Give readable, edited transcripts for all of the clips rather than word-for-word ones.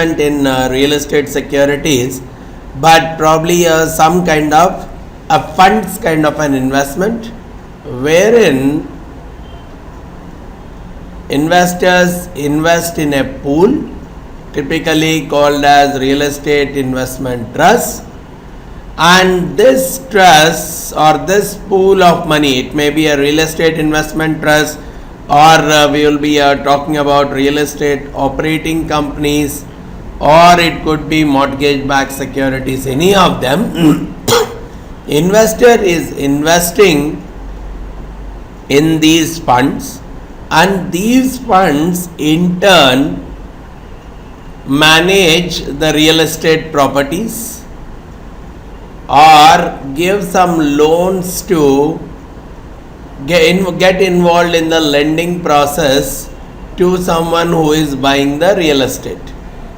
in real estate securities, but probably some kind of a funds kind of an investment wherein investors invest in a pool typically called as real estate investment trust, and this trust or this pool of money, it may be a real estate investment trust, or we will be talking about real estate operating companies, or it could be mortgage backed securities, any of them. Investor is investing in these funds, and these funds in turn manage the real estate properties or give some loans to get involved in the lending process to someone who is buying the real estate.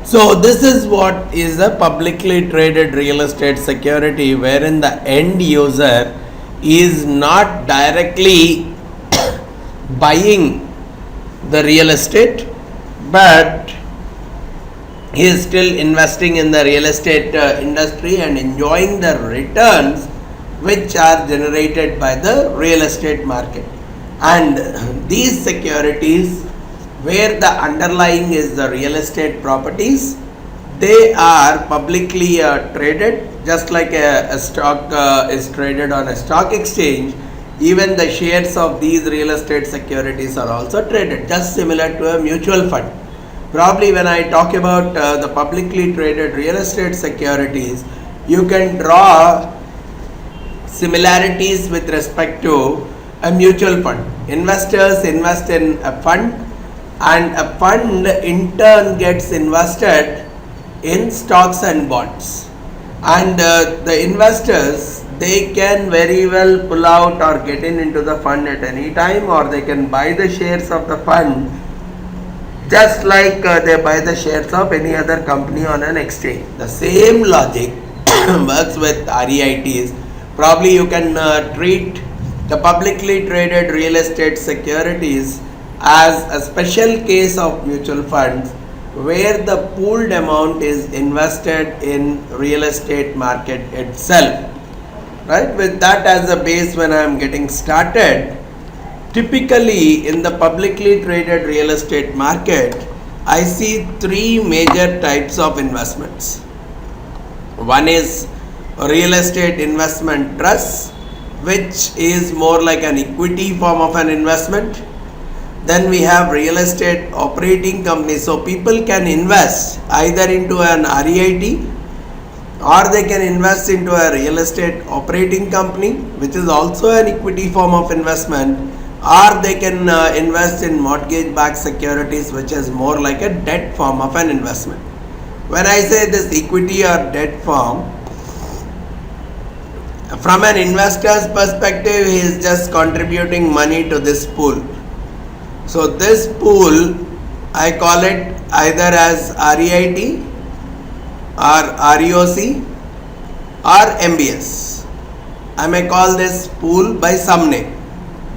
So this is what is a publicly traded real estate security, wherein the end user is not directly buying the real estate, but he is still investing in the real estate industry and enjoying the returns which are generated by the real estate market. And these securities, where the underlying is the real estate properties, they are publicly traded, just like a stock is traded on a stock exchange. Even the shares of these real estate securities are also traded, just similar to a mutual fund. Probably when I talk about the publicly traded real estate securities, you can draw similarities with respect to a mutual fund. Investors invest in a fund, and a fund in turn gets invested in stocks and bonds. And the investors, they can very well pull out or get into the fund at any time, or they can buy the shares of the fund just like they buy the shares of any other company on an exchange. The same logic works with REITs. Probably you can treat the publicly traded real estate securities as a special case of mutual funds, where the pooled amount is invested in real estate market itself. Right? With that as a base, when I am getting started, typically in the publicly traded real estate market, I see three major types of investments. One is real estate investment trust, which is more like an equity form of an investment. Then we have real estate operating companies. So people can invest either into an REIT, or they can invest into a real estate operating company, which is also an equity form of investment, or they can invest in mortgage backed securities, which is more like a debt form of an investment. When I say this equity or debt form, from an investor's perspective, he is just contributing money to this pool. So this pool, I call it either as REIT or REOC or MBS. I may call this pool by some name,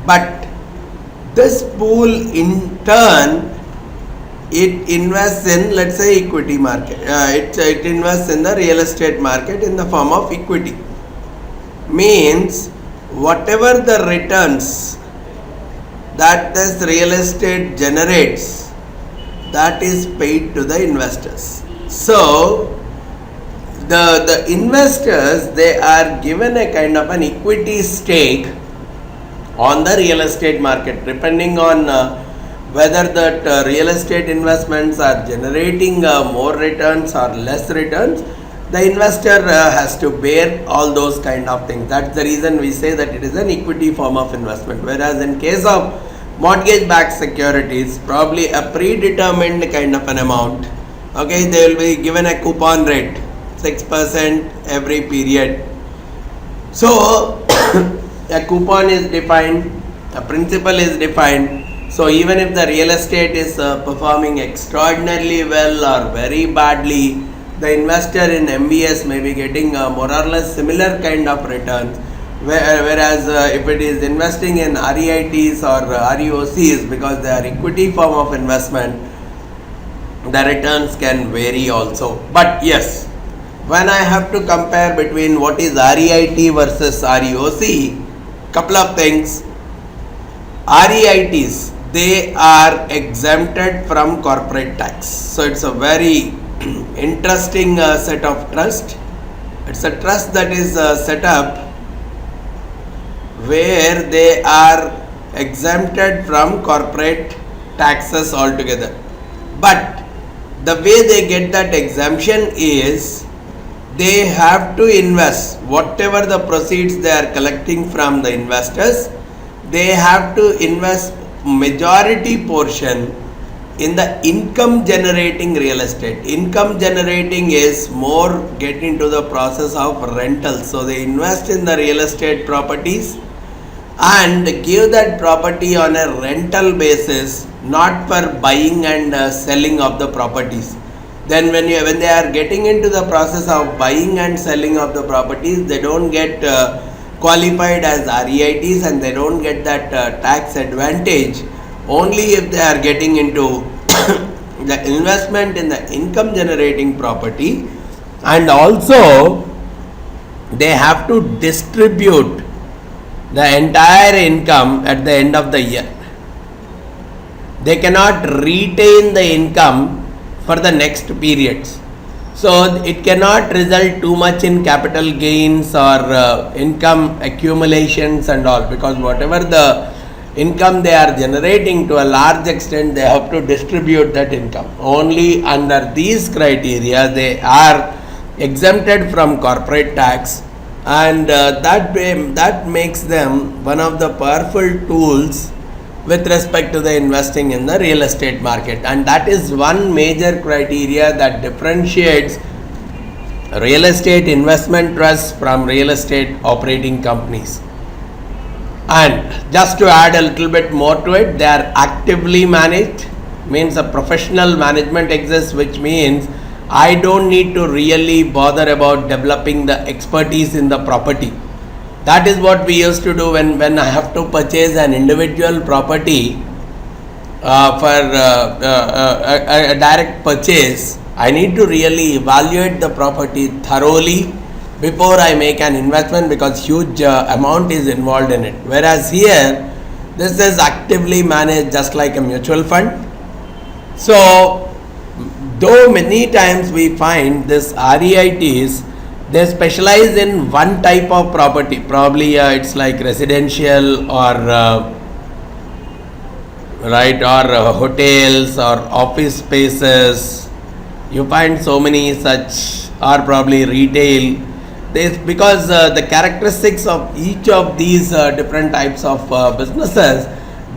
but this pool in turn, it invests in, let's say, equity market. It invests in the real estate market in the form of equity. Means whatever the returns that this real estate generates, that is paid to the investors. So the investors, they are given a kind of an equity stake on the real estate market, depending on whether that real estate investments are generating more returns or less returns. The investor has to bear all those kind of things. That's the reason we say that it is an equity form of investment. Whereas in case of mortgage backed securities, probably a predetermined kind of an amount. Okay, they will be given a coupon rate, 6% every period. So a coupon is defined, a principal is defined. So even if the real estate is performing extraordinarily well or very badly, the investor in MBS may be getting more or less similar kind of returns. Whereas if it is investing in REITs or REOCs, because they are equity form of investment, the returns can vary also. But yes, when I have to compare between what is REIT versus REOC, couple of things. REITs, they are exempted from corporate tax. So it's a very interesting set of trust. It's a trust that is set up where they are exempted from corporate taxes altogether. But the way they get that exemption is they have to invest whatever the proceeds they are collecting from the investors. They have to invest majority portion in the income generating real estate. Income generating is more get into the process of rentals. So they invest in the real estate properties and give that property on a rental basis, not for buying and selling of the properties. Then when they are getting into the process of buying and selling of the properties, they don't get qualified as REITs and they don't get that tax advantage only if they are getting into the investment in the income generating property, and also they have to distribute the entire income at the end of the year. They cannot retain the income for the next periods. So it cannot result too much in capital gains or income accumulations and all, because whatever the income they are generating, to a large extent they have to distribute that income. Only under these criteria they are exempted from corporate tax, and that makes them one of the powerful tools with respect to the investing in the real estate market. And that is one major criteria that differentiates real estate investment trusts from real estate operating companies. And just to add a little bit more to it, they are actively managed, means a professional management exists, which means I don't need to really bother about developing the expertise in the property. That is what we used to do when I have to purchase an individual property for a direct purchase. I need to really evaluate the property thoroughly before I make an investment, because huge amount is involved in it. Whereas here, this is actively managed just like a mutual fund. So, though many times we find this REITs, they specialize in one type of property. Probably it's like residential or hotels or office spaces. You find so many such, or probably retail. Because the characteristics of each of these different types of businesses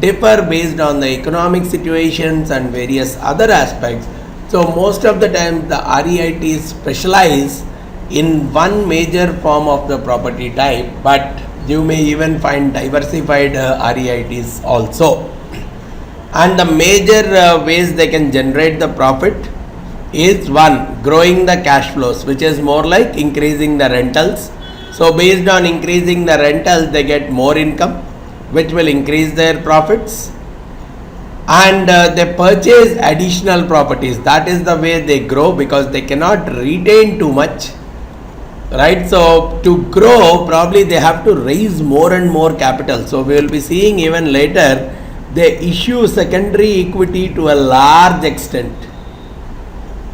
differ based on the economic situations and various other aspects. So most of the time the REITs specialize in one major form of the property type, but you may even find diversified REITs also. And the major ways they can generate the profit is one, growing the cash flows, which is more like increasing the rentals. So based on increasing the rentals, they get more income, which will increase their profits. And they purchase additional properties. That is the way they grow, because they cannot retain too much. Right, so to grow, probably they have to raise more and more capital. So we will be seeing even later, they issue secondary equity to a large extent.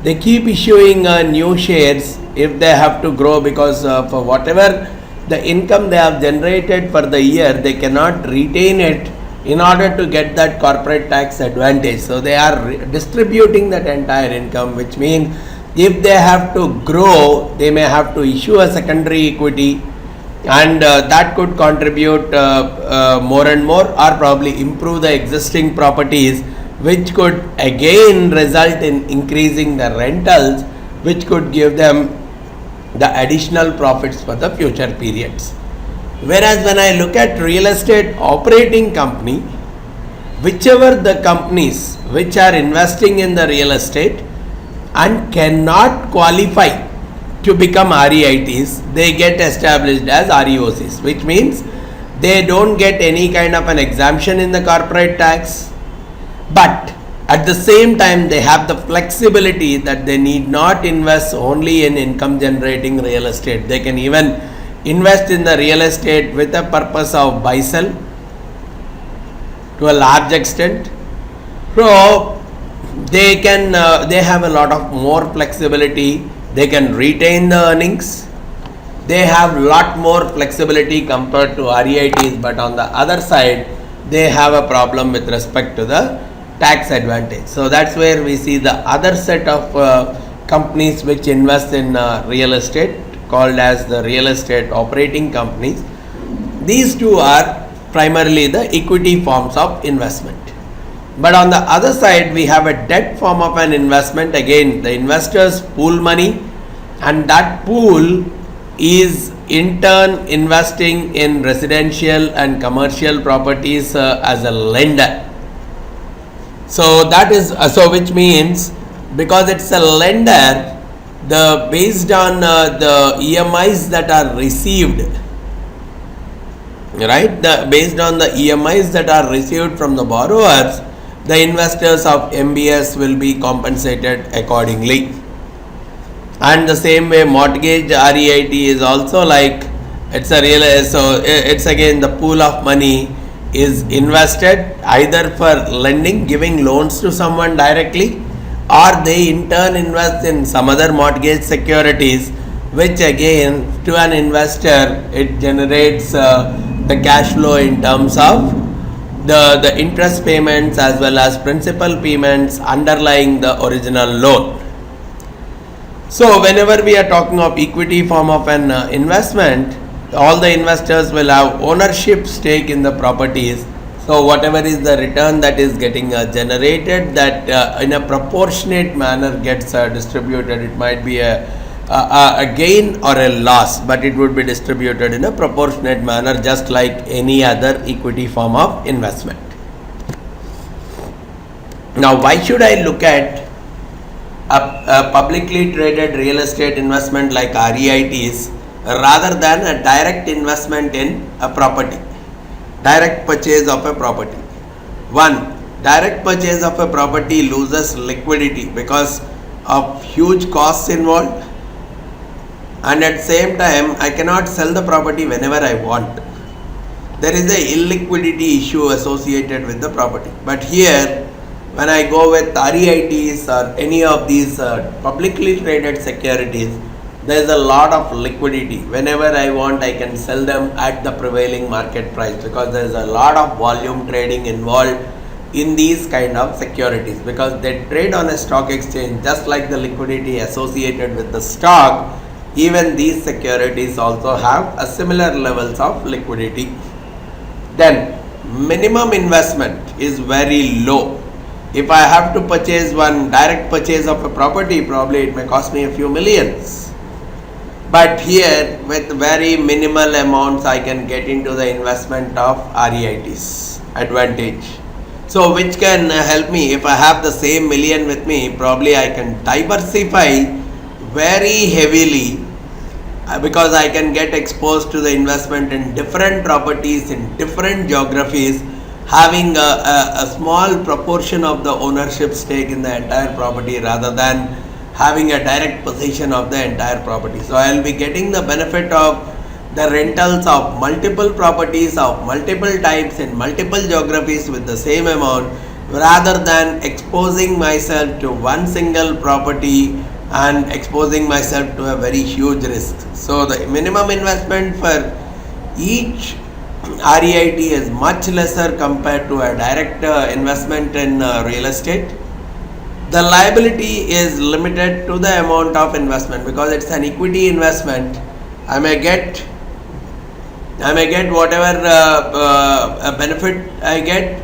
They keep issuing new shares if they have to grow, because for whatever the income they have generated for the year, they cannot retain it in order to get that corporate tax advantage. So they are distributing that entire income, which means if they have to grow, they may have to issue a secondary equity, and that could contribute more and more, or probably improve the existing properties, which could again result in increasing the rentals, which could give them the additional profits for the future periods. Whereas when I look at real estate operating company, whichever the companies which are investing in the real estate and cannot qualify to become REITs, they get established as REOCs, which means they don't get any kind of an exemption in the corporate tax, but At the same time, they have the flexibility that they need not invest only in income generating real estate. They can even invest in the real estate with a purpose of buy sell to a large extent. So they can they have a lot of more flexibility. They can retain the earnings. They have lot more flexibility compared to REITs, but on the other side they have a problem with respect to the tax advantage. So that's where we see the other set of companies which invest in real estate, called as the real estate operating companies. These two are primarily the equity forms of investment. But on the other side, we have a debt form of an investment. Again, the investors pool money, and that pool is in turn investing in residential and commercial properties as a lender. So that is which means, because it's a lender, the based on the EMIs that are received, right? Based on the EMIs that are received from the borrowers, the investors of MBS will be compensated accordingly. And the same way mortgage REIT is also like, it's a real, so it's again the pool of money is invested either for lending, giving loans to someone directly, or they in turn invest in some other mortgage securities, which again to an investor it generates the cash flow in terms of the interest payments as well as principal payments underlying the original loan. So whenever we are talking of equity form of an investment, all the investors will have ownership stake in the properties. So whatever is the return that is getting generated, that in a proportionate manner gets distributed. It might be a gain or a loss, but it would be distributed in a proportionate manner, just like any other equity form of investment. Now, why should I look at a publicly traded real estate investment like REITs rather than a direct investment in a property, direct purchase of a property? One, direct purchase of a property loses liquidity because of huge costs involved, and at the same time I cannot sell the property whenever I want. There is a illiquidity issue associated with the property. But here, when I go with REITs or any of these publicly traded securities, there is a lot of liquidity. Whenever I want, I can sell them at the prevailing market price, because there is a lot of volume trading involved in these kind of securities, because they trade on a stock exchange just like the liquidity associated with the stock. Even these securities also have a similar levels of liquidity. Then minimum investment is very low. If I have to purchase one direct purchase of a property, probably it may cost me a few millions. But here, with very minimal amounts, I can get into the investment of REITs advantage. So which can help me, if I have the same million with me, probably I can diversify very heavily, because I can get exposed to the investment in different properties in different geographies, having a small proportion of the ownership stake in the entire property rather than having a direct possession of the entire property. So I will be getting the benefit of the rentals of multiple properties of multiple types in multiple geographies with the same amount, rather than exposing myself to one single property and exposing myself to a very huge risk. So the minimum investment for each REIT is much lesser compared to a direct investment in real estate. The liability is limited to the amount of investment, because it's an equity investment. I may get whatever benefit I get,